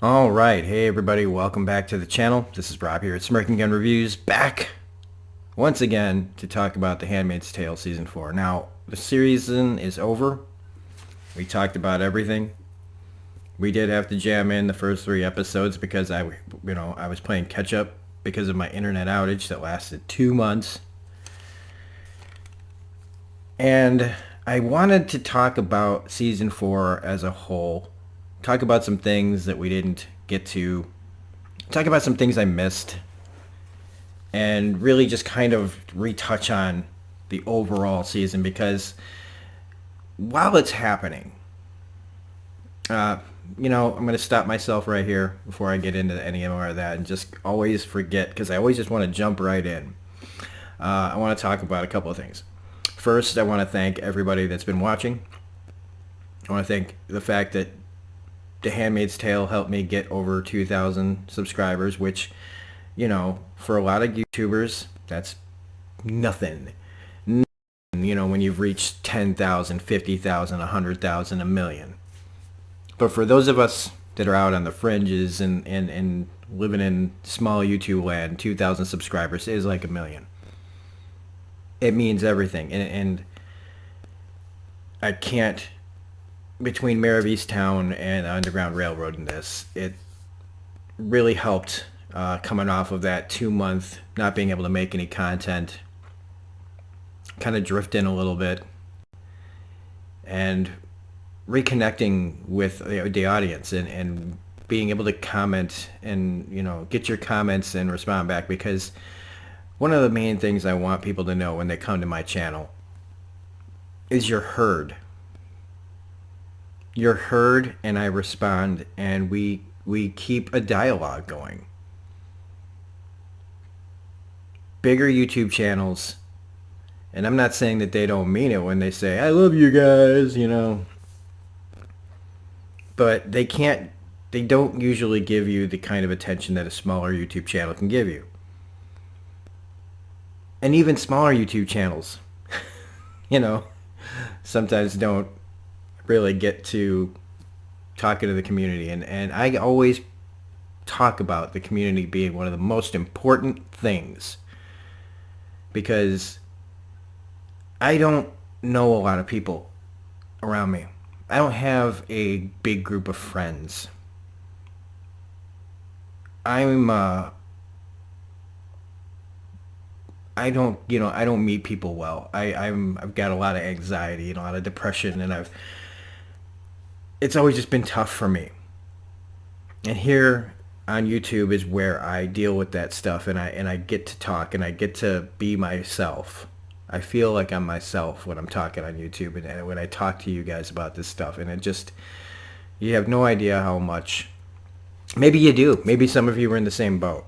All right, hey everybody, welcome back to the channel. This is Rob here at Smirking Gun Reviews, back once again to talk about The Handmaid's Tale Season 4. Now, the season is over. We talked about everything. We did have to jam in the first 3 episodes because I was playing catch up because of my internet outage that lasted 2 months. And I wanted to talk about Season 4 as a whole. Talk about some things that we didn't get to. Talk about some things I missed. And really just kind of retouch on the overall season because while it's happening, I'm going to stop myself right here before I get into any more of that and just always forget because I always just want to jump right in. I want to talk about a couple of things. First, I want to thank everybody that's been watching. I want to thank the fact that The Handmaid's Tale helped me get over 2,000 subscribers, which, for a lot of YouTubers, that's nothing. When you've reached 10,000, 50,000, 100,000, a million. But for those of us that are out on the fringes and living in small YouTube land, 2,000 subscribers is like a million. It means everything. And I can't, between Mayor of Easttown and Underground Railroad in this, it really helped coming off of that 2 month not being able to make any content, kind of drift in a little bit, and reconnecting with the audience and being able to comment and get your comments and respond back, because one of the main things I want people to know when they come to my channel is you're heard. You're heard, and I respond, and we keep a dialogue going. Bigger YouTube channels, and I'm not saying that they don't mean it when they say, I love you guys, but they don't usually give you the kind of attention that a smaller YouTube channel can give you. And even smaller YouTube channels, sometimes don't really get to talking to the community. And I always talk about the community being one of the most important things, because I don't know a lot of people around me. I don't have a big group of friends. I don't meet people well. I've got a lot of anxiety and a lot of depression, and it's always just been tough for me. And here on YouTube is where I deal with that stuff, and I get to talk, and I get to be myself. I feel like I'm myself when I'm talking on YouTube and when I talk to you guys about this stuff, and you have no idea how much. Maybe you do. Maybe some of you are in the same boat.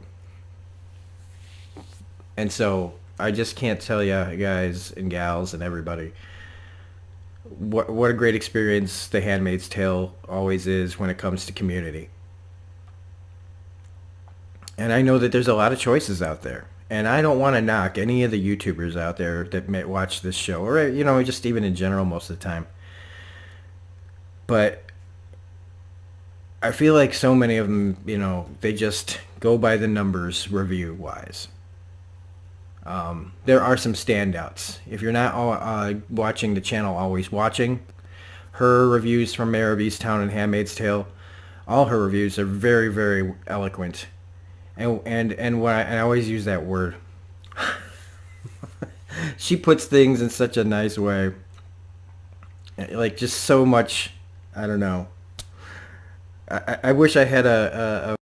And so I just can't tell you guys and gals and everybody what a great experience The Handmaid's Tale always is when it comes to community. And I know that there's a lot of choices out there. And I don't want to knock any of the YouTubers out there that may watch this show, or just even in general most of the time. But I feel like so many of them, they just go by the numbers review-wise. There are some standouts. If you're not watching the channel Always Watching, her reviews from Mayor of Easttown and Handmaid's Tale, all her reviews are very, very eloquent. And I always use that word. She puts things in such a nice way. Like, just so much, I don't know. I wish I had a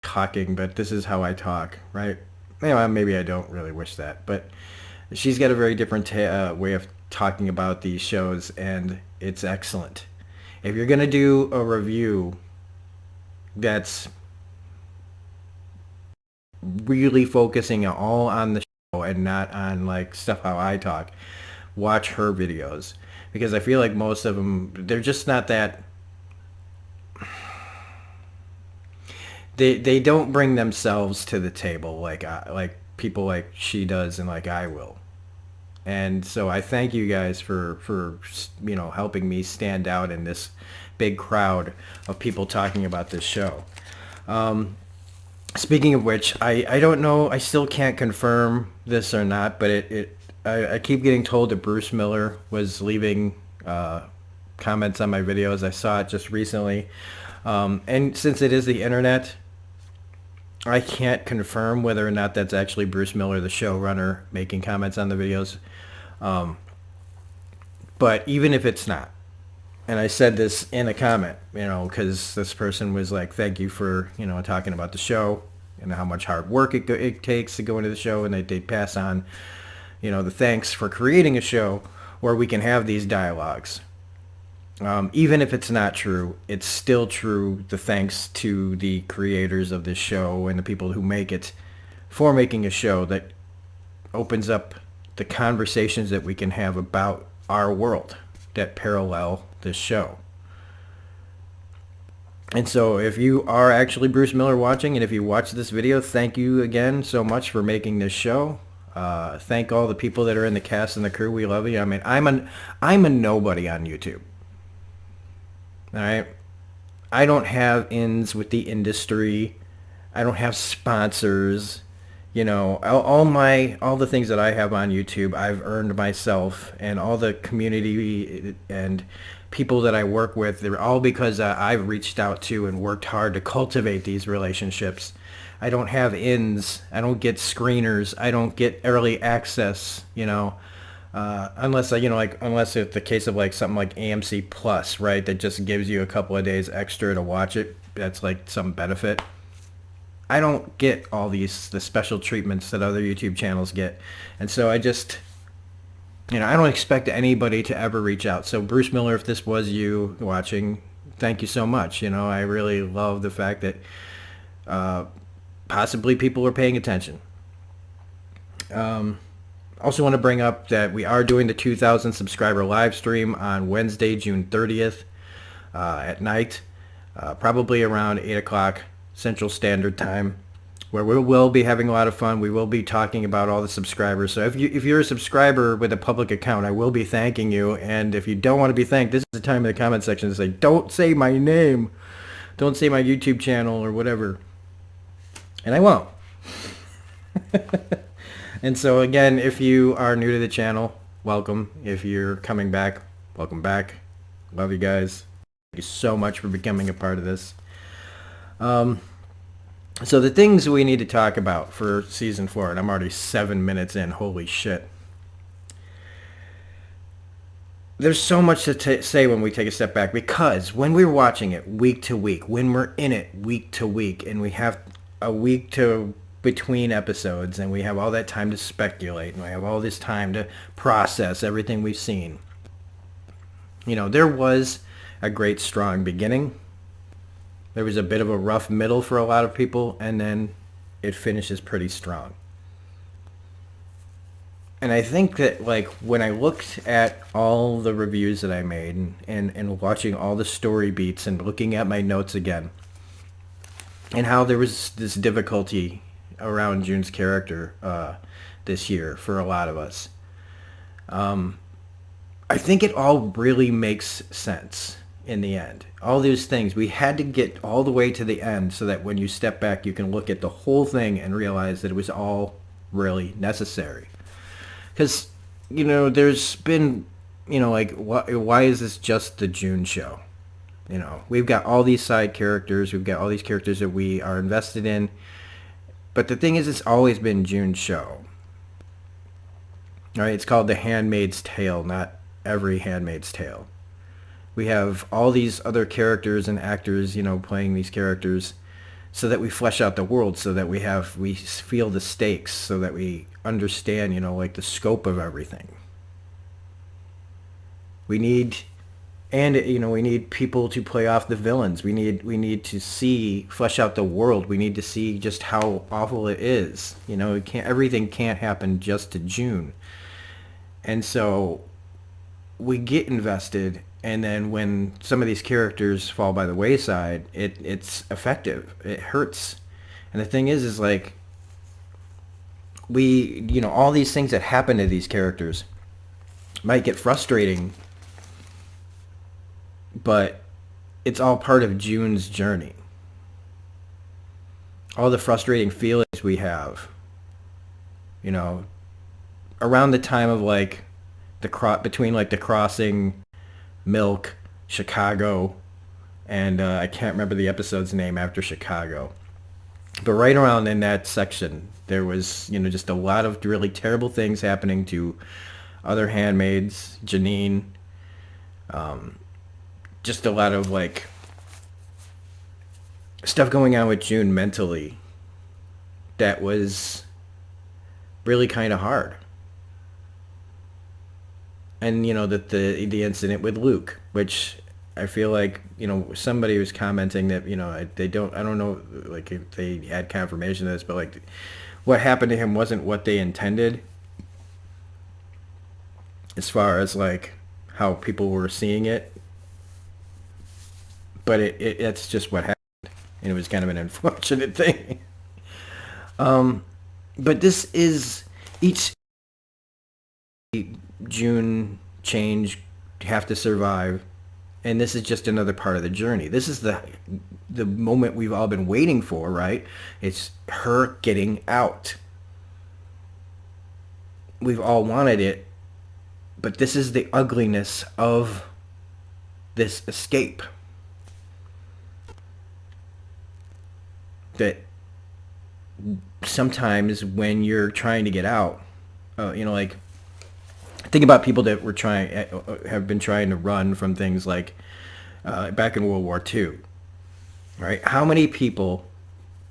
talking, but this is how I talk, right? Maybe I don't really wish that, but she's got a very different way of talking about these shows, and it's excellent. If you're going to do a review that's really focusing all on the show and not on like stuff how I talk, watch her videos, because I feel like most of them, they're just not that. They don't bring themselves to the table like people like she does and like I will. And so I thank you guys for helping me stand out in this big crowd of people talking about this show. Speaking of which, I don't know. I still can't confirm this or not, but I keep getting told that Bruce Miller was leaving comments on my videos. I saw it just recently. And since it is the internet, I can't confirm whether or not that's actually Bruce Miller, the showrunner, making comments on the videos. But even if it's not, and I said this in a comment, because this person was like, thank you for, talking about the show and how much hard work it takes to go into the show, and they pass on, the thanks for creating a show where we can have these dialogues. Even if it's not true, it's still true, the thanks to the creators of this show and the people who make it for making a show that opens up the conversations that we can have about our world that parallel this show. And so if you are actually Bruce Miller watching, and if you watch this video, thank you again so much for making this show. Thank all the people that are in the cast and the crew. We love you. I mean, I'm a nobody on YouTube. All right? I don't have ins with the industry. I don't have sponsors. All the things that I have on YouTube, I've earned myself, and all the community and people that I work with, they're all because I've reached out to and worked hard to cultivate these relationships. I don't have ins. I don't get screeners. I don't get early access, unless unless it's the case of like something like AMC Plus, right? That just gives you a couple of days extra to watch it. That's like some benefit. I don't get all the special treatments that other YouTube channels get. And so I just, I don't expect anybody to ever reach out. So Bruce Miller, if this was you watching, thank you so much. I really love the fact that possibly people are paying attention. Also want to bring up that we are doing the 2,000 subscriber live stream on Wednesday, June 30th at night, probably around 8 o'clock Central Standard Time, where we will be having a lot of fun. We will be talking about all the subscribers. So if you're a subscriber with a public account, I will be thanking you. And if you don't want to be thanked, this is the time in the comment section to say, don't say my name. Don't say my YouTube channel or whatever. And I won't. And so again, if you are new to the channel, welcome. If you're coming back, welcome back. Love you guys. Thank you so much for becoming a part of this. So the things we need to talk about for season 4, and I'm already 7 minutes in, holy shit. There's so much to say when we take a step back, because when we're watching it week to week, when we're in it week to week, and we have a week to between episodes, and we have all that time to speculate, and we have all this time to process everything we've seen. There was a great strong beginning. There was a bit of a rough middle for a lot of people, and then it finishes pretty strong. And I think that, like, when I looked at all the reviews that I made and watching all the story beats and looking at my notes again, and how there was this difficulty around June's character this year for a lot of us, I think it all really makes sense. In the end, all those things, we had to get all the way to the end so that when you step back, you can look at the whole thing and realize that it was all really necessary. Because, there's been, like, why is this just the June show? We've got all these side characters. We've got all these characters that we are invested in. But the thing is, it's always been June's show. All right, it's called The Handmaid's Tale, not Every Handmaid's Tale. We have all these other characters and actors, playing these characters so that we flesh out the world, so that we feel the stakes, so that we understand, like the scope of everything. We need people to play off the villains. We need to flesh out the world. We need to see just how awful it is. Everything can't happen just to June. And so we get invested. And then when some of these characters fall by the wayside, it's effective. It hurts. And the thing is like, all these things that happen to these characters might get frustrating, but it's all part of June's journey. all the frustrating feelings we have, you know, around the time of like between like the crossing, Milk, Chicago, and I can't remember the episode's name after Chicago. But right around in that section, there was, just a lot of really terrible things happening to other handmaids, Janine, just a lot of like stuff going on with June mentally that was really kind of hard. And that the incident with Luke, which I feel like somebody was commenting that they don't, I don't know, like if they had confirmation of this, but like what happened to him wasn't what they intended as far as like how people were seeing it, but it's just what happened, and it was kind of an unfortunate thing. But this is each June change, have to survive, and this is just another part of the journey. This is the moment we've all been waiting for, right? It's her getting out. We've all wanted it, but this is the ugliness of this escape. That sometimes when you're trying to get out, like think about people that have been trying to run from things like back in World War II, right? How many people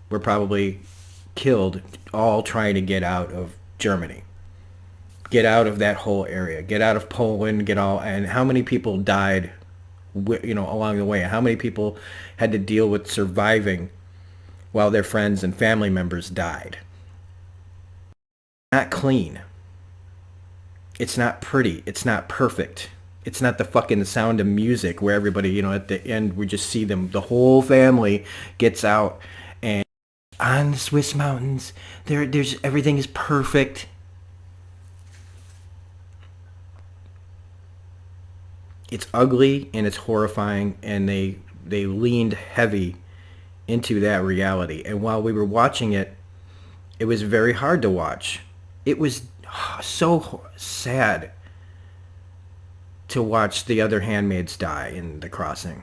were probably killed all trying to get out of Germany, get out of that whole area, get out of Poland, and how many people died, along the way? How many people had to deal with surviving while their friends and family members died? Not clean. It's not pretty. It's not perfect. It's not the fucking Sound of Music where everybody, at the end we just see them, the whole family gets out and on the Swiss mountains, there's everything is perfect. It's ugly and it's horrifying, and they leaned heavy into that reality. And while we were watching it, it was very hard to watch. It was so sad to watch the other handmaids die in the crossing.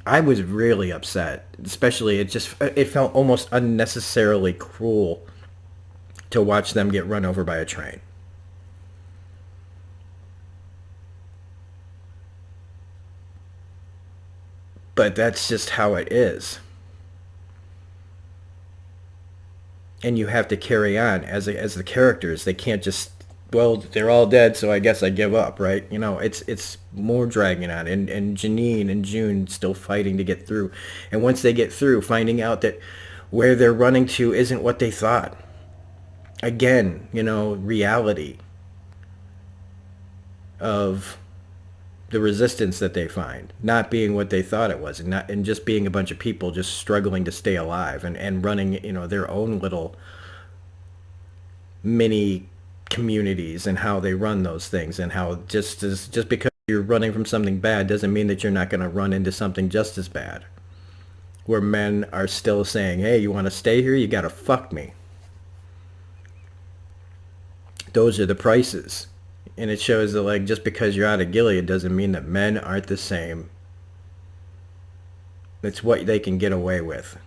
I was really upset, especially it felt almost unnecessarily cruel to watch them get run over by a train. But that's just how it is. And you have to carry on as the characters. They can't just, well, they're all dead, so I guess I give up, right? It's more dragging on, and Janine and June still fighting to get through. And once they get through, finding out that where they're running to isn't what they thought. Again, reality of the resistance that they find not being what they thought it was, and just being a bunch of people just struggling to stay alive, and running their own little mini communities, and how they run those things, and how just because you're running from something bad doesn't mean that you're not going to run into something just as bad, where men are still saying, hey, you want to stay here, you got to fuck me. Those are the prices. And it shows that, like, just because you're out of Gilead doesn't mean that men aren't the same. It's what they can get away with.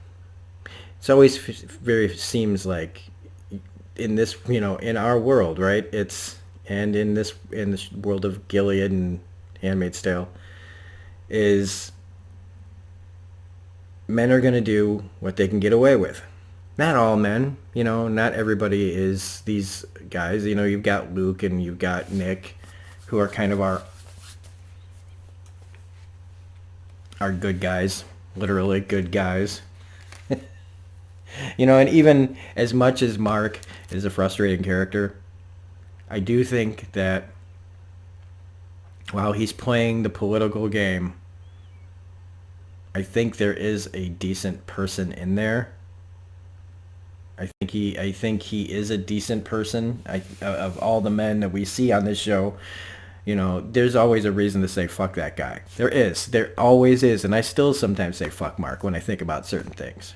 It's always very seems like in this, in our world, right? And in this world of Gilead and Handmaid's Tale, is men are going to do what they can get away with. Not all men, not everybody is these guys. You've got Luke and you've got Nick, who are kind of our good guys, literally good guys. And even as much as Mark is a frustrating character, I do think that while he's playing the political game, I think there is a decent person in there. I think he is a decent person. Of all the men that we see on this show, there's always a reason to say fuck that guy. There always is, and I still sometimes say fuck Mark when I think about certain things.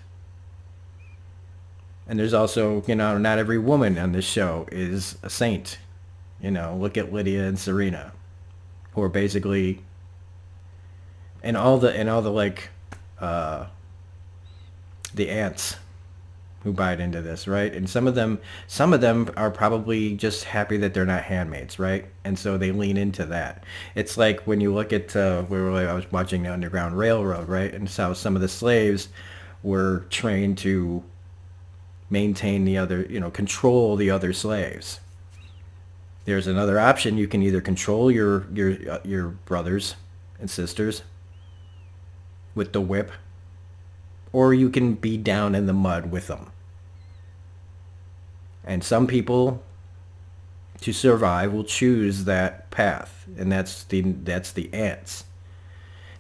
And there's also, not every woman on this show is a saint. Look at Lydia and Serena, who are basically, and all the like, uh, the ants who bite into this, right? And some of them are probably just happy that they're not handmaids, right? And so they lean into that. It's like when you look at I was watching the Underground Railroad, right? And so some of the slaves were trained to maintain the other, control the other slaves. There's another option. You can either control your brothers and sisters with the whip, or you can be down in the mud with them. And some people, to survive, will choose that path, and that's the ants.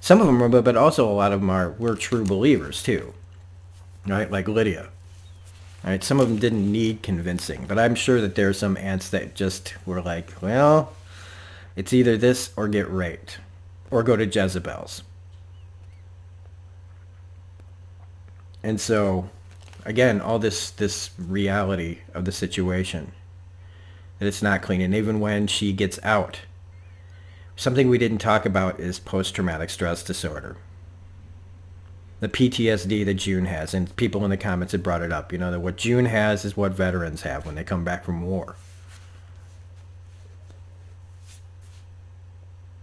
Some of them are, but also a lot of them were true believers too, right? Like Lydia. All right, some of them didn't need convincing, but I'm sure that there are some ants that just were like, well, it's either this or get raped, or go to Jezebel's. And so, again, all this reality of the situation, that it's not clean. And even when she gets out, something we didn't talk about is post-traumatic stress disorder. The PTSD that June has, and people in the comments had brought it up, that what June has is what veterans have when they come back from war.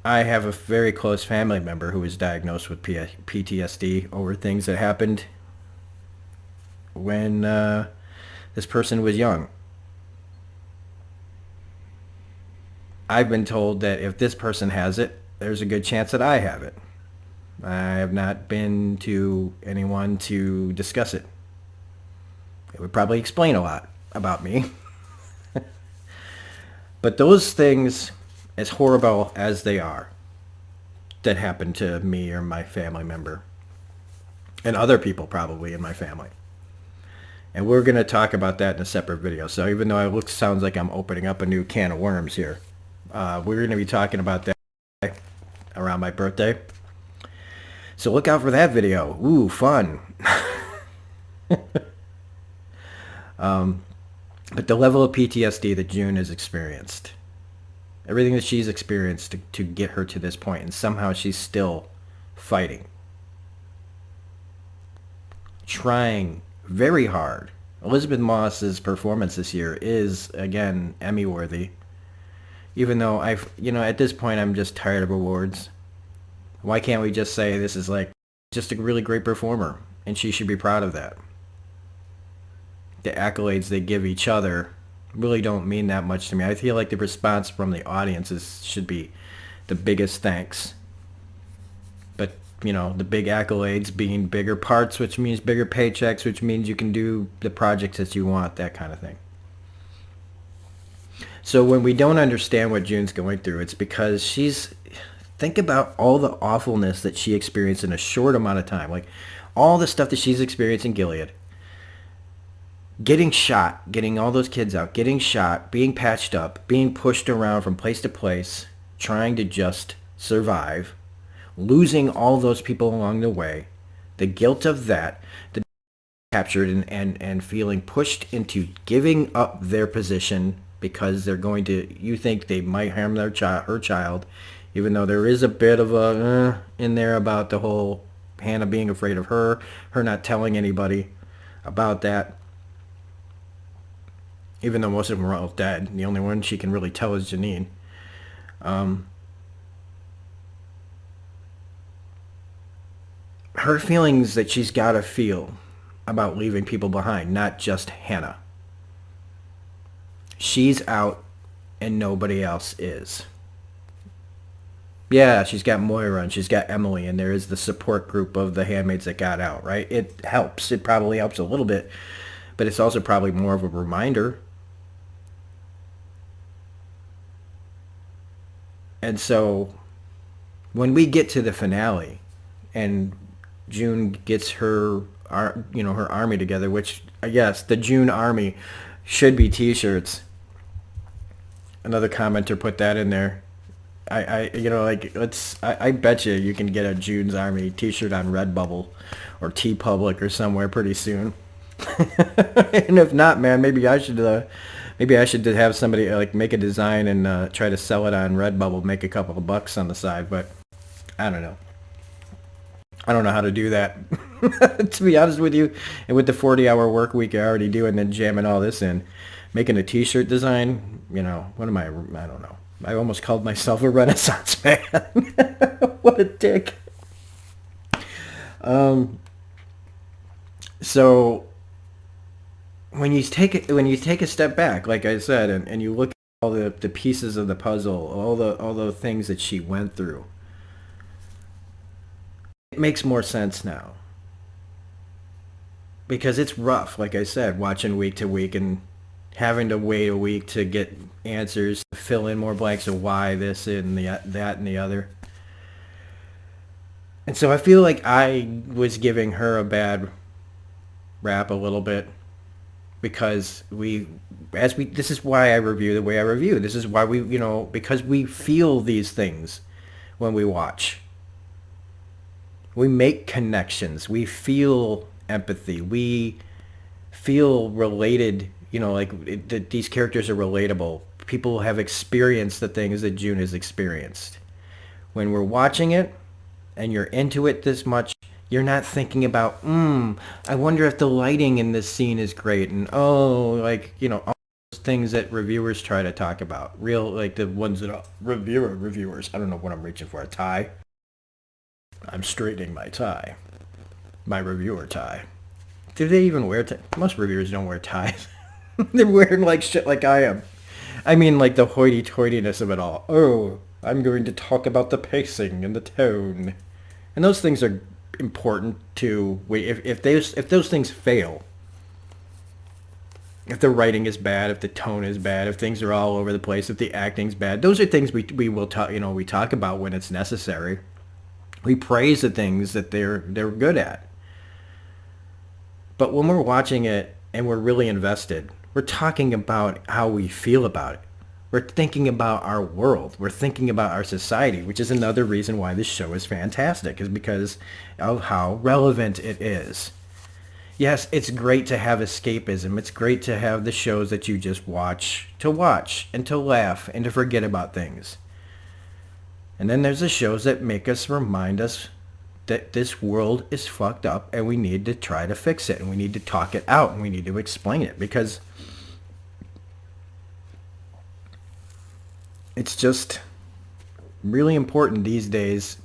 I have a very close family member who was diagnosed with PTSD over things that happened when this person was young. I've been told that if this person has it, there's a good chance that I have it. I have not been to anyone to discuss it. It would probably explain a lot about me. But those things, as horrible as they are, that happened to me or my family member, and other people probably in my family. And we're going to talk about that in a separate video. So even though sounds like I'm opening up a new can of worms here, we're going to be talking about that around my birthday. So look out for that video. Ooh, fun. But the level of PTSD that June has experienced, everything that she's experienced to get her to this point, and somehow she's still fighting, trying very hard. Elizabeth Moss's performance this year is, again, Emmy worthy. Even though at this point I'm just tired of awards. Why can't we just say this is like just a really great performer, and she should be proud of that? The accolades they give each other really don't mean that much to me. I feel like the response from the audiences should be the biggest thanks. But, the big accolades being bigger parts, which means bigger paychecks, which means you can do the projects that you want, that kind of thing. So when we don't understand what June's going through, it's because think about all the awfulness that she experienced in a short amount of time. Like all the stuff that she's experienced in Gilead. Getting shot, getting all those kids out, getting shot, being patched up, being pushed around from place to place, trying to just survive, losing all those people along the way, the guilt of that, the captured and feeling pushed into giving up their position because you think they might harm her child, even though there is a bit of a in there about the whole Hannah being afraid of her not telling anybody about that. Even though most of them are all dead. The only one she can really tell is Janine. Her feelings that she's got to feel about leaving people behind, not just Hannah. She's out and nobody else is. Yeah, she's got Moira and she's got Emily, and there is the support group of the handmaids that got out, right? It helps. It probably helps a little bit, but it's also probably more of a reminder. And so when we get to the finale and June gets her army together, which I guess the June army should be t-shirts. Another commenter put that in there. I bet you can get a June's Army t-shirt on Redbubble or TeePublic or somewhere pretty soon. And if not, man, maybe I should have somebody like make a design and try to sell it on Redbubble, make a couple of bucks on the side. But I don't know. I don't know how to do that, to be honest with you. And with the 40-hour work week I already do, and then jamming all this in, making a T-shirt design, what am I? I don't know. I almost called myself a Renaissance man. What a dick. So when you take a step back, like I said, and you look at all the pieces of the puzzle, all the things that she went through, it makes more sense now. Because it's rough, like I said, watching week to week and having to wait a week to get answers, to fill in more blanks of why this and that and the other. And so I feel like I was giving her a bad rap a little bit because this is why I review the way I review. This is why because we feel these things when we watch. We make connections. We feel empathy. We feel related, these characters are relatable. People have experienced the things that June has experienced. When we're watching it and you're into it this much, you're not thinking about, I wonder if the lighting in this scene is great. And, all those things that reviewers try to talk about. Real, like the ones that are reviewers. I don't know what I'm reaching for. A tie? I'm straightening my tie. My reviewer tie. Do they even wear ties? Most reviewers don't wear ties. They're wearing like shit like I am. I mean like the hoity-toityness of it all. Oh, I'm going to talk about the pacing and the tone. And those things are important too. If those things fail, if the writing is bad, if the tone is bad, if things are all over the place, if the acting's bad, those are things we will talk we talk about when it's necessary. We praise the things that they're good at. But when we're watching it and we're really invested, we're talking about how we feel about it. We're thinking about our world. We're thinking about our society, which is another reason why this show is fantastic, is because of how relevant it is. Yes, it's great to have escapism. It's great to have the shows that you just watch and to laugh and to forget about things. And then there's the shows that make us remind us that this world is fucked up and we need to try to fix it and we need to talk it out and we need to explain it, because it's just really important these days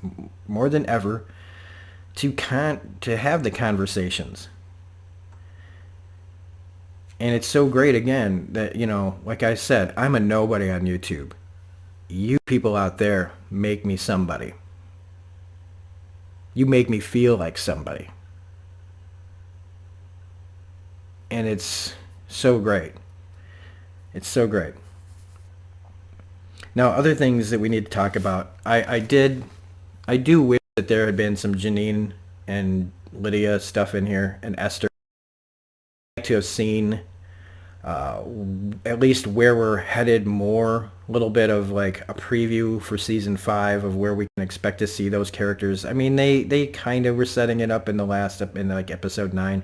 more than ever to have the conversations. And it's so great again that, like I said, I'm a nobody on YouTube. You people out there make me somebody. You make me feel like somebody. And it's so great. It's so great. Now, other things that we need to talk about. I do wish that there had been some Janine and Lydia stuff in here, and Esther. I'd like to have seen at least where we're headed more, a little bit of like a preview for season 5 of where we can expect to see those characters. I mean, they kind of were setting it up in episode 9.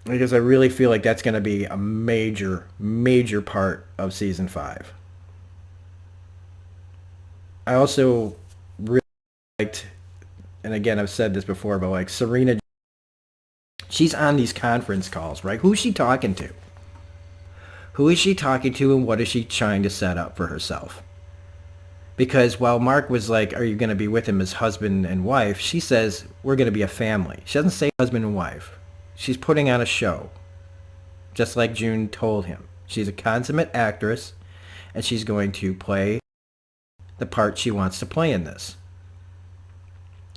Because I really feel like that's going to be a major, major part of season 5. I also really liked, and again, I've said this before, but like Serena, she's on these conference calls, right? Who's she talking to? Who is she talking to, and what is she trying to set up for herself? Because while Mark was like, are you going to be with him as husband and wife? She says, we're going to be a family. She doesn't say husband and wife. She's putting on a show, just like June told him. She's a consummate actress, and she's going to play the part she wants to play in this.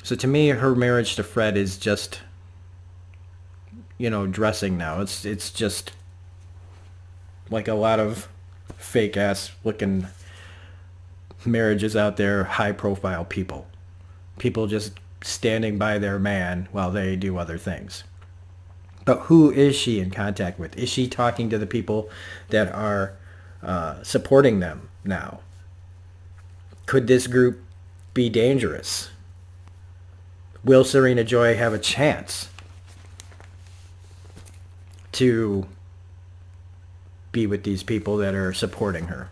So to me, her marriage to Fred is just, dressing now. It's just like a lot of fake-ass looking marriages out there, high-profile people. People just standing by their man while they do other things. But who is she in contact with? Is she talking to the people that are supporting them now? Could this group be dangerous? Will Serena Joy have a chance? to be with these people that are supporting her.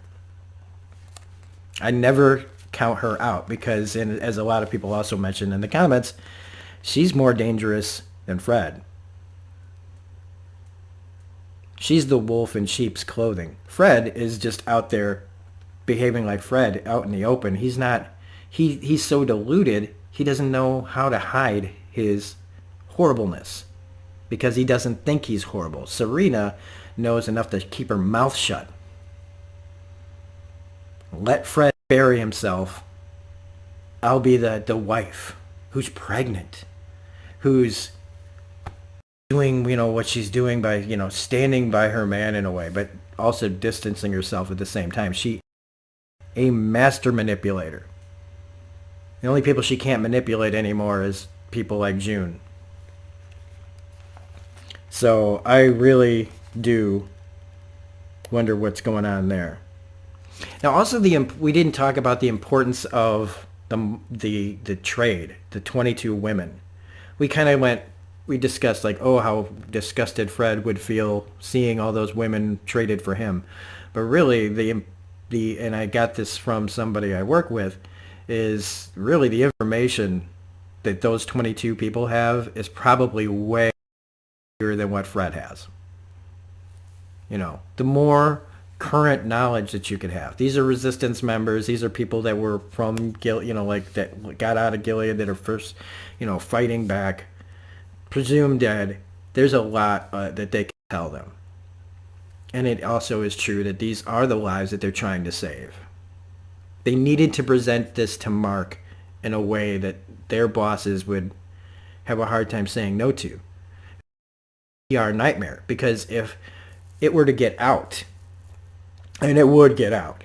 I never count her out because, and as a lot of people also mentioned in the comments, she's more dangerous than Fred. She's the wolf in sheep's clothing. Fred is just out there behaving like Fred out in the open. He's not, he's so deluded, he doesn't know how to hide his horribleness because he doesn't think he's horrible. Serena knows enough to keep her mouth shut. Let Fred bury himself. I'll be the wife who's pregnant, who's doing, what she's doing by, standing by her man in a way, but also distancing herself at the same time. She a master manipulator. The only people she can't manipulate anymore is people like June. So I really do wonder what's going on there. Now, also we didn't talk about the importance of the trade, the 22 women. We kind of we discussed like, oh, how disgusted Fred would feel seeing all those women traded for him. But really, and I got this from somebody I work with, is really the information that those 22 people have is probably way bigger than what Fred has. The more current knowledge that you could have. These are resistance members. These are people that were from Gilead, like that got out of Gilead that are first, fighting back, presumed dead. There's a lot that they can tell them. And it also is true that these are the lives that they're trying to save. They needed to present this to Mark in a way that their bosses would have a hard time saying no to. PR nightmare, because if it were to get out, and it would get out,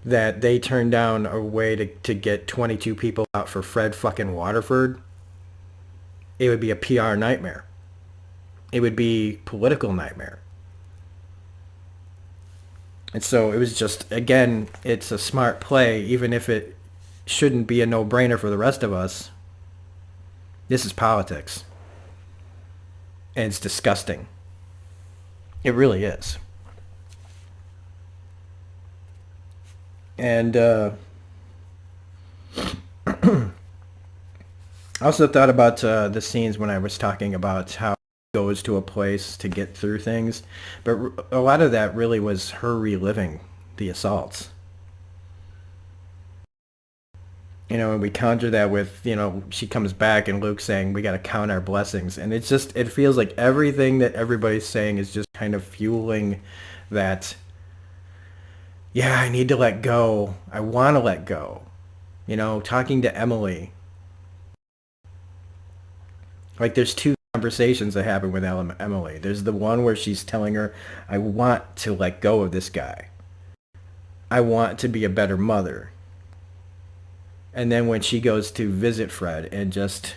that they turned down a way to get 22 people out for Fred fucking Waterford, it would be a PR nightmare. It would be political nightmare. And so it was just, again, it's a smart play, even if it shouldn't be a no-brainer for the rest of us. This is politics. And it's disgusting. It really is. And I also thought about the scenes when I was talking about how he goes to a place to get through things. But a lot of that really was her reliving the assaults. And we counter that with, she comes back and Luke's saying, we got to count our blessings. And it's just, it feels like everything that everybody's saying is just kind of fueling that, yeah, I need to let go. I want to let go. Talking to Emily. Like there's two conversations that happen with Emily. There's the one where she's telling her, I want to let go of this guy. I want to be a better mother. And then when she goes to visit Fred and just,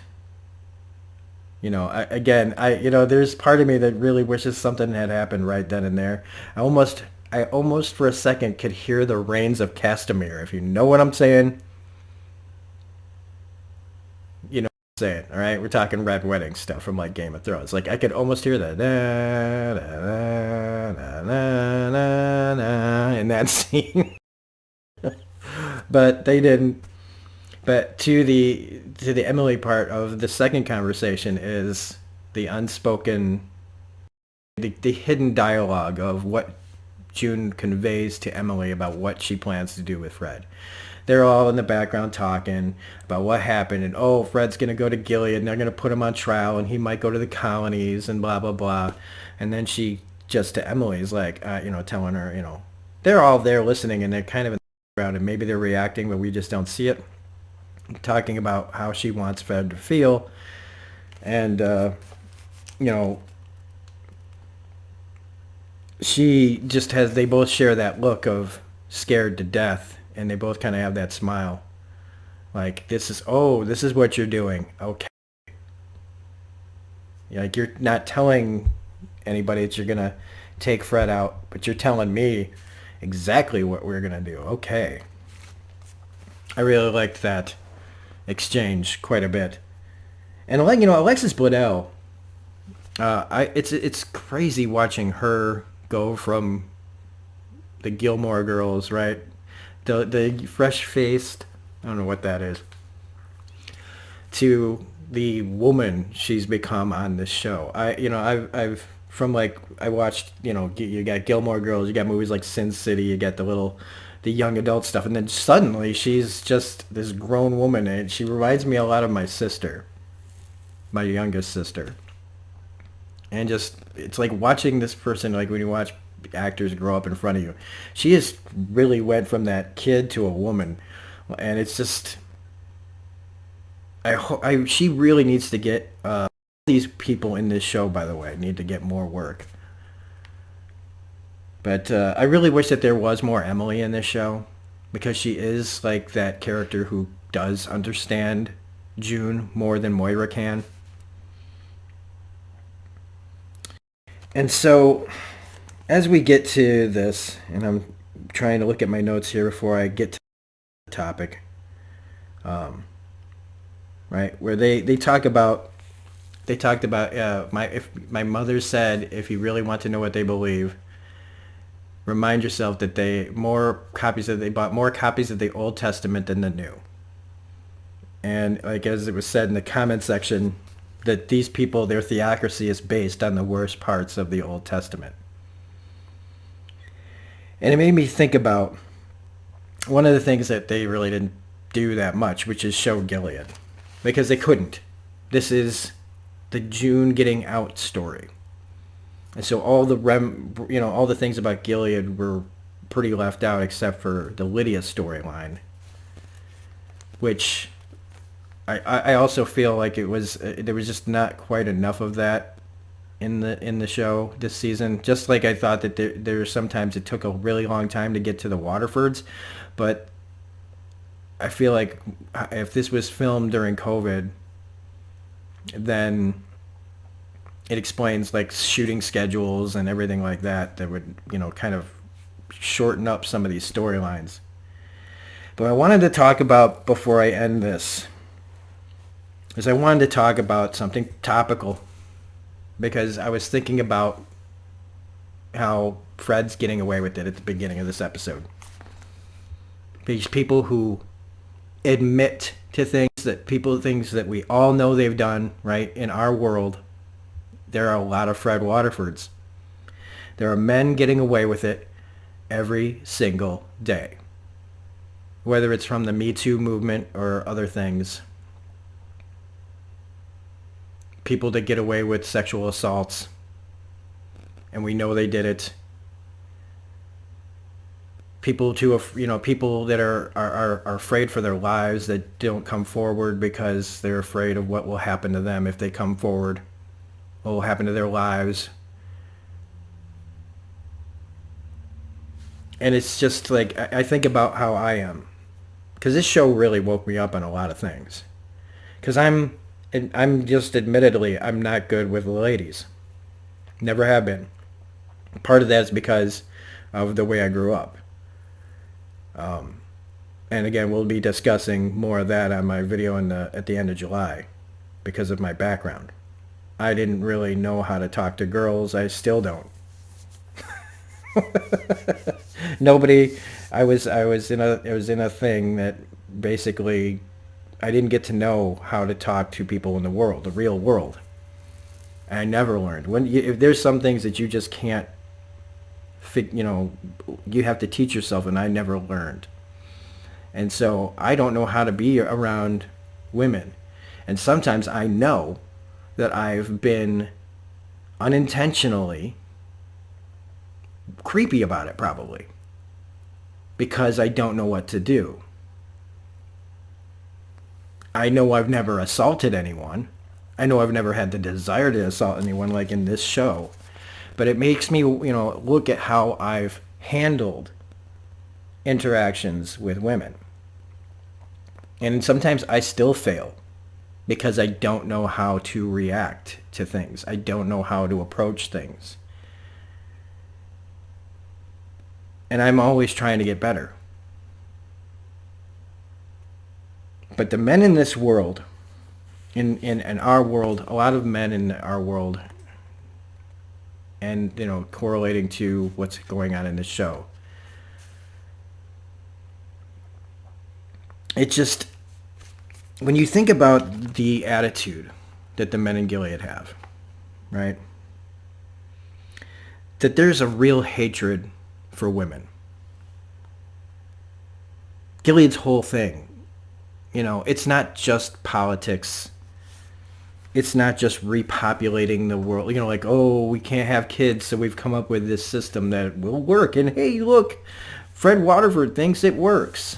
there's part of me that really wishes something had happened right then and there. I almost for a second could hear the rains of Castamere. If you know what I'm saying, you know what I'm saying, all right? We're talking Red Wedding stuff from like Game of Thrones. Like I could almost hear that in that scene. But they didn't. But to the Emily part of the second conversation is the unspoken, the hidden dialogue of what June conveys to Emily about what she plans to do with Fred. They're all in the background talking about what happened, and oh, Fred's going to go to Gilead and they're going to put him on trial and he might go to the colonies and blah, blah, blah. And then she just to Emily is like, telling her, they're all there listening and they're kind of in the background and maybe they're reacting, but we just don't see it. Talking about how she wants Fred to feel. And, she just they both share that look of scared to death. And they both kind of have that smile. Like, this is what you're doing. Okay. Like, you're not telling anybody that you're going to take Fred out, but you're telling me exactly what we're going to do. Okay. I really liked that exchange quite a bit. And Alexis Bledel, It's crazy watching her go from the Gilmore Girls, right? The fresh faced, I don't know what that is, to the woman she's become on this show. I've from like I watched, you got Gilmore Girls, you got movies like Sin City, you got the young adult stuff, and then suddenly she's just this grown woman, and she reminds me a lot of my sister, my youngest sister. And just it's like watching this person, like when you watch actors grow up in front of you. She just really went from that kid to a woman, and it's just she really needs to get these people in this show, by the way, need to get more work. But I really wish that there was more Emily in this show, because she is like that character who does understand June more than Moira can. And so as we get to this, and I'm trying to look at my notes here before I get to the topic, right, where they talk about they talked about my mother said, if you really want to know what they believe, remind yourself that they bought more copies of the Old Testament than the New. And like as it was said in the comment section, that these people, their theocracy is based on the worst parts of the Old Testament. And it made me think about one of the things that they really didn't do that much, which is show Gilead, because they couldn't. This is the June getting out story, and so all all the things about Gilead were pretty left out, except for the Lydia storyline, which I also feel like it was there was just not quite enough of that in the show this season. Just like I thought that there sometimes it took a really long time to get to the Waterfords, but I feel like if this was filmed during COVID, then it explains like shooting schedules and everything like that that would, kind of shorten up some of these storylines. But I wanted to talk about, before I end this, is I wanted to talk about something topical, because I was thinking about how Fred's getting away with it at the beginning of this episode. These people who admit to things that we all know they've done, right, in our world. There are a lot of Fred Waterfords. There are men getting away with it every single day. Whether it's from the Me Too movement or other things. People that get away with sexual assaults, and we know they did it. People people that are afraid for their lives, that don't come forward because they're afraid of what will happen to them if they come forward. What will happen to their lives. And it's just like, I think about how I am, because this show really woke me up on a lot of things. Because I'm just, admittedly, I'm not good with the ladies. Never have been. Part of that is because of the way I grew up. And again, we'll be discussing more of that on my video at the end of July, because of my background. I didn't really know how to talk to girls. I still don't. Nobody. I was in a thing that basically I didn't get to know how to talk to people in the world, the real world. And I never learned. If there's some things that you just can't, you have to teach yourself, and I never learned. And so I don't know how to be around women. And sometimes I know that I've been unintentionally creepy about it, probably, because I don't know what to do. I know I've never assaulted anyone. I know I've never had the desire to assault anyone like in this show. But it makes me, look at how I've handled interactions with women. And sometimes I still fail because I don't know how to react to things. I don't know how to approach things. And I'm always trying to get better. But the men in this world, in our world, a lot of men in our world and correlating to what's going on in the show. It just, when you think about the attitude that the men in Gilead have, right? That there's a real hatred for women. Gilead's whole thing, it's not just politics. It's not just repopulating the world, like, oh, we can't have kids, so we've come up with this system that will work. And hey, look, Fred Waterford thinks it works.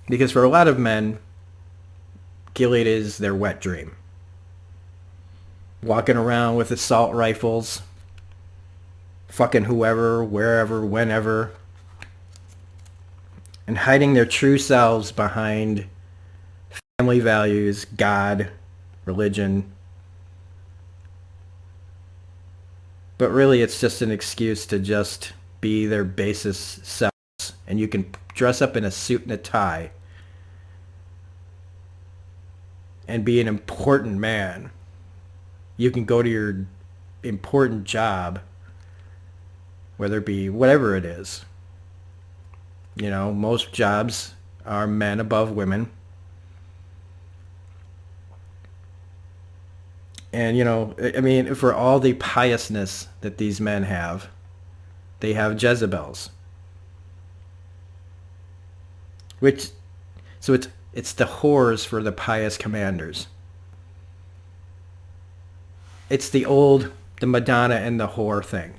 Because for a lot of men, Gilead is their wet dream. Walking around with assault rifles, fucking whoever, wherever, whenever, and hiding their true selves behind family values, God, religion. But really, it's just an excuse to just be their basest selves. And you can dress up in a suit and a tie and be an important man. You can go to your important job, whether it be whatever it is. Most jobs are men above women. And, I mean, for all the piousness that these men have, they have Jezebels. So it's the whores for the pious commanders. It's the Madonna and the whore thing.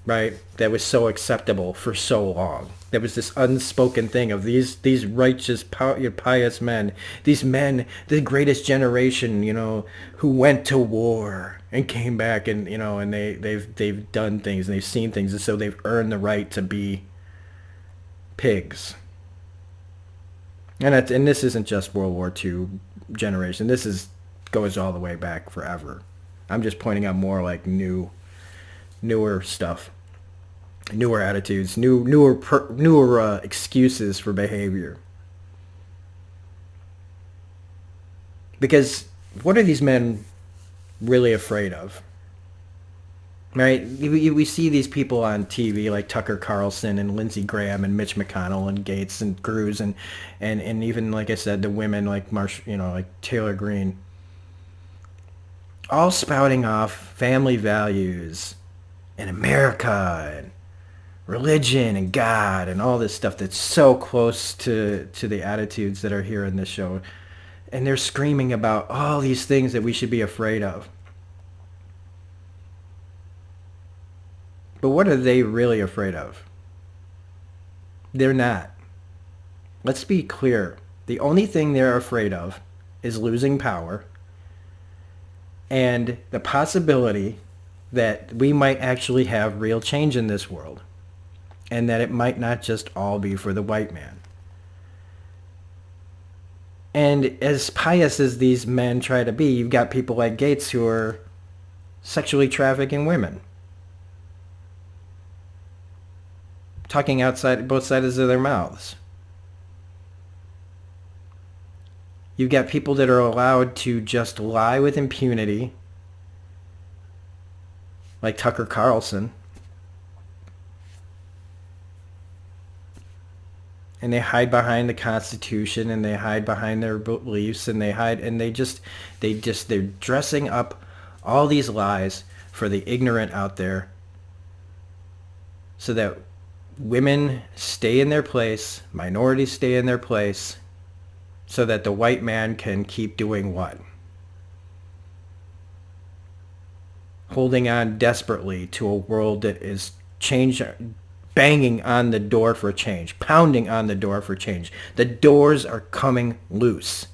Right? That was so acceptable for so long. There was this unspoken thing of these righteous, pious men. These men, the greatest generation, who went to war and came back, and and they've done things and they've seen things, and so they've earned the right to be pigs. And this isn't just World War II generation. This goes all the way back forever. I'm just pointing out more like newer stuff, newer attitudes, newer excuses for behavior. Because what are these men really afraid of? Right? We see these people on TV like Tucker Carlson and Lindsey Graham and Mitch McConnell and Gates and Cruz and even, like I said, the women like like Taylor Greene, all spouting off family values and America and religion and God and all this stuff that's so close to the attitudes that are here in this show. And they're screaming about all these things that we should be afraid of. But what are they really afraid of? They're not. Let's be clear. The only thing they're afraid of is losing power and the possibility that we might actually have real change in this world, and that it might not just all be for the white man. And as pious as these men try to be, you've got people like Gates who are sexually trafficking women, talking outside both sides of their mouths. You've got people that are allowed to just lie with impunity, like Tucker Carlson. And they hide behind the Constitution, and they hide behind their beliefs, and they're dressing up all these lies for the ignorant out there so that women stay in their place, minorities stay in their place, so that the white man can keep doing what? Holding on desperately to a world that is banging on the door for change, pounding on the door for change. The doors are coming loose.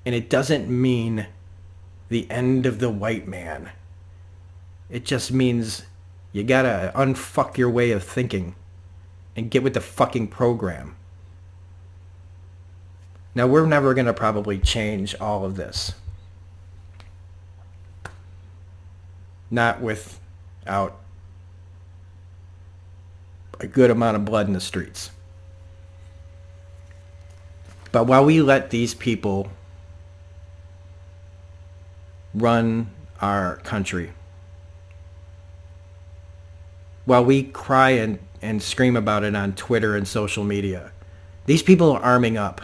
And it doesn't mean the end of the white man. It just means you gotta unfuck your way of thinking and get with the fucking program. Now, we're never going to probably change all of this. Not without a good amount of blood in the streets. But while we let these people run our country. While we cry and scream about it on Twitter and social media, these people are arming up.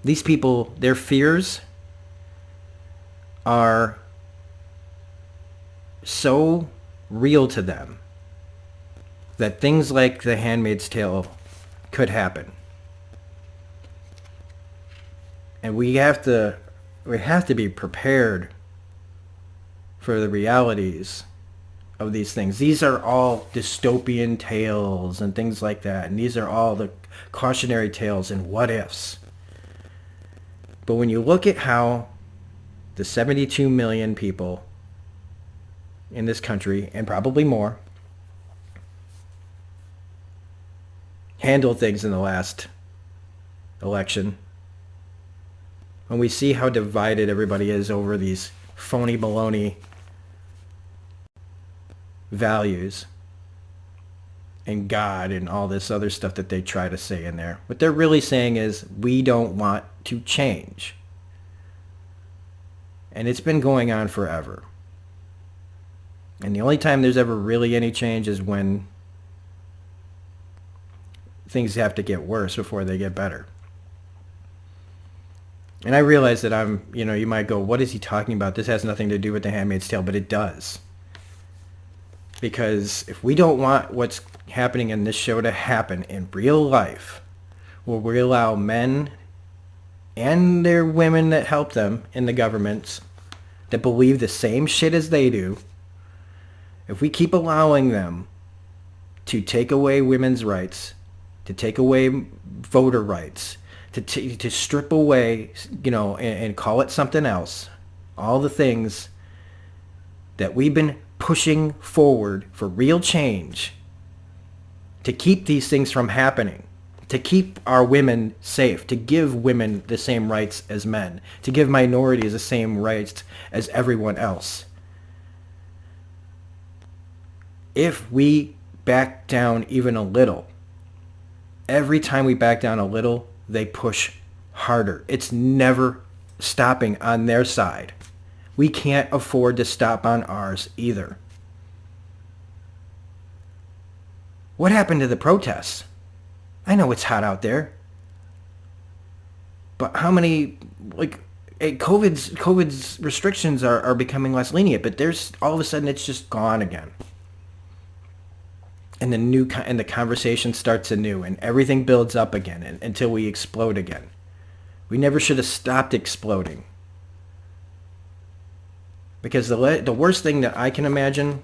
These people, their fears are so real to them that things like The Handmaid's Tale could happen. And we have to be prepared for the realities of these things. These are all dystopian tales and things like that. And these are all the cautionary tales and what ifs. But when you look at how the 72 million people in this country, and probably more, handled things in the last election, when we see how divided everybody is over these phony baloney values and God and all this other stuff that they try to say in there, what they're really saying is we don't want to change. And it's been going on forever. And the only time there's ever really any change is when things have to get worse before they get better. And I realize that you might go, what is he talking about? This has nothing to do with The Handmaid's Tale, but it does. Because if we don't want what's happening in this show to happen in real life, where we allow men and their women that help them in the governments that believe the same shit as they do, if we keep allowing them to take away women's rights, to take away voter rights, to strip away, and call it something else, all the things that we've been pushing forward for real change, to keep these things from happening, to keep our women safe, to give women the same rights as men, to give minorities the same rights as everyone else. If we back down even a little, every time we back down a little, they push harder. It's never stopping on their side. We can't afford to stop on ours either. What happened to the protests? I know it's hot out there. But how many, COVID's restrictions are becoming less lenient, but there's all of a sudden it's just gone again. And the conversation starts anew, and everything builds up again until we explode again. We never should have stopped exploding. Because the worst thing that I can imagine,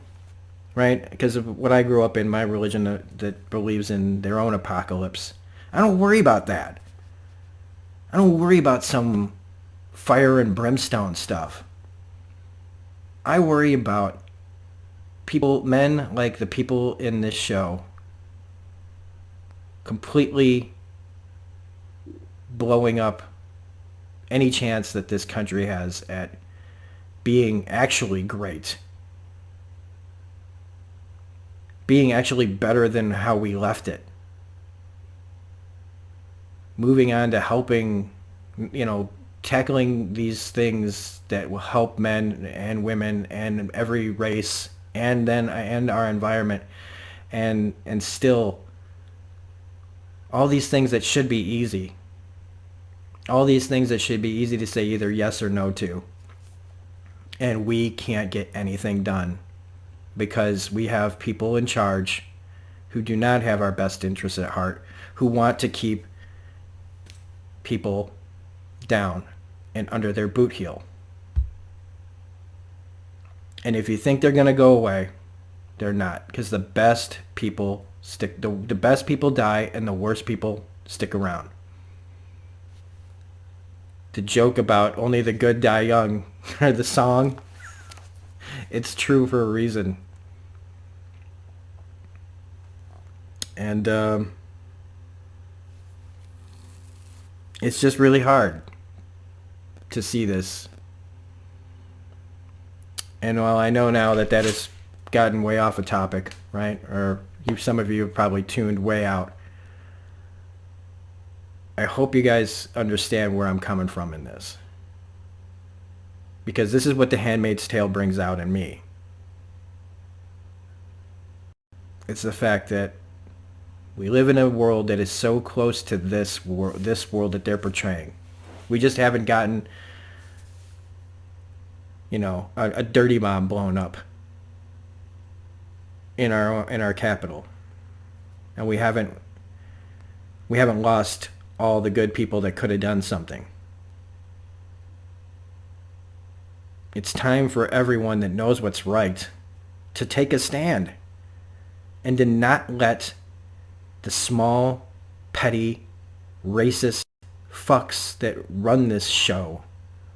right, because of what I grew up in, my religion that believes in their own apocalypse, I don't worry about that. I don't worry about some fire and brimstone stuff. I worry about men like the people in this show completely blowing up any chance that this country has at being actually great. Being actually better than how we left it. Moving on to helping, tackling these things that will help men and women and every race and our environment, and still all these things that should be easy. All these things that should be easy to say either yes or no to. And we can't get anything done because we have people in charge who do not have our best interests at heart, who want to keep people down and under their boot heel. And if you think they're going to go away, they're not, because the best people the best people die and the worst people stick around. The joke about only the good die young, or the song, it's true for a reason. And it's just really hard to see this. And while I know now that has gotten way off a topic, right? Or some of you have probably tuned way out. I hope you guys understand where I'm coming from in this. because this is what The Handmaid's Tale brings out in me. It's the fact that we live in a world that is so close to this world that they're portraying. We just haven't gotten, a dirty bomb blown up in our capital, and we haven't lost all the good people that could have done something. It's time for everyone that knows what's right to take a stand and to not let the small, petty, racist fucks that run this show.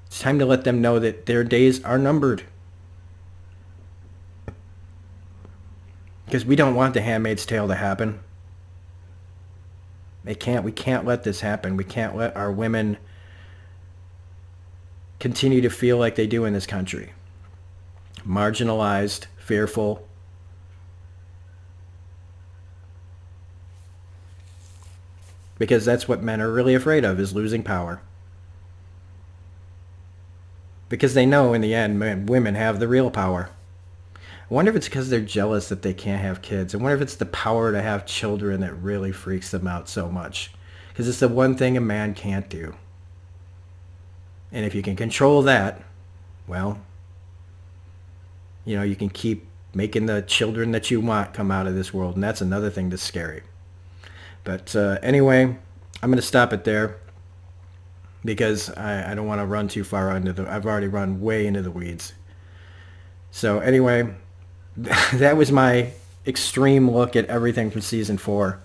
It's time to let them know that their days are numbered. Because we don't want The Handmaid's Tale to happen. We can't let this happen. We can't let our women continue to feel like they do in this country. Marginalized, fearful. Because that's what men are really afraid of, is losing power. Because they know in the end, women have the real power. I wonder if it's because they're jealous that they can't have kids. I wonder if it's the power to have children that really freaks them out so much. Because it's the one thing a man can't do. And if you can control that, well, you can keep making the children that you want come out of this world. And that's another thing that's scary. But anyway, I'm going to stop it there because I don't want to run too far I've already run way into the weeds. So anyway, that was my extreme look at everything from season 4.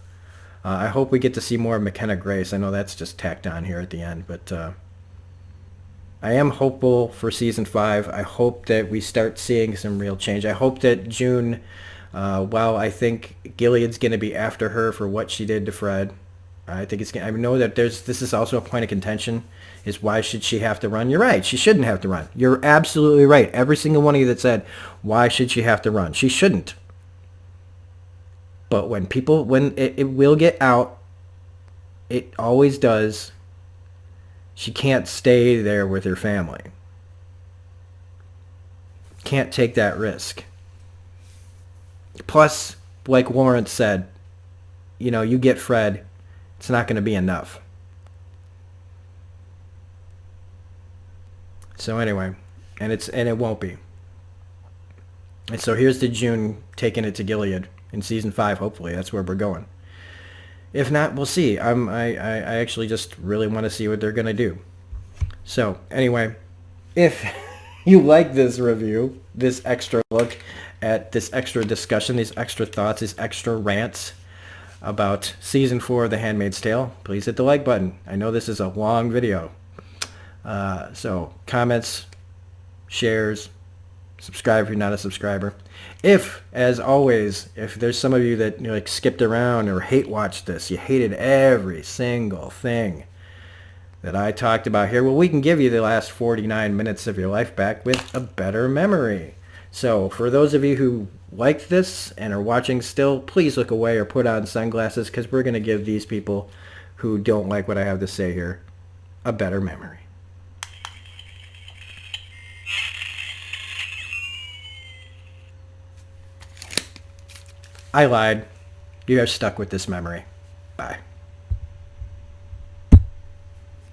I hope we get to see more of McKenna Grace. I know that's just tacked on here at the end, but I am hopeful for season 5. I hope that we start seeing some real change. I hope that June, while I think Gilead's going to be after her for what she did to Fred, I know that this is also a point of contention, is why should she have to run? You're right. She shouldn't have to run. You're absolutely right. Every single one of you that said, why should she have to run? She shouldn't. But when it will get out, it always does. She can't stay there with her family. Can't take that risk. Plus, like Lawrence said, you get Fred, it's not going to be enough. So anyway, and it won't be. And so here's to June taking it to Gilead in season 5. Hopefully, that's where we're going. If not, we'll see. I actually just really want to see what they're going to do. So anyway, if you like this review, this extra look at this extra discussion, these extra thoughts, these extra rants about season 4 of The Handmaid's Tale, please hit the like button. I know this is a long video. So comments, shares, subscribe if you're not a subscriber. If, as always, if there's some of you that skipped around or hate watched this, you hated every single thing that I talked about here, well, we can give you the last 49 minutes of your life back with a better memory. So for those of you who liked this and are watching still, please look away or put on sunglasses, because we're going to give these people who don't like what I have to say here a better memory. I lied. You are stuck with this memory. Bye.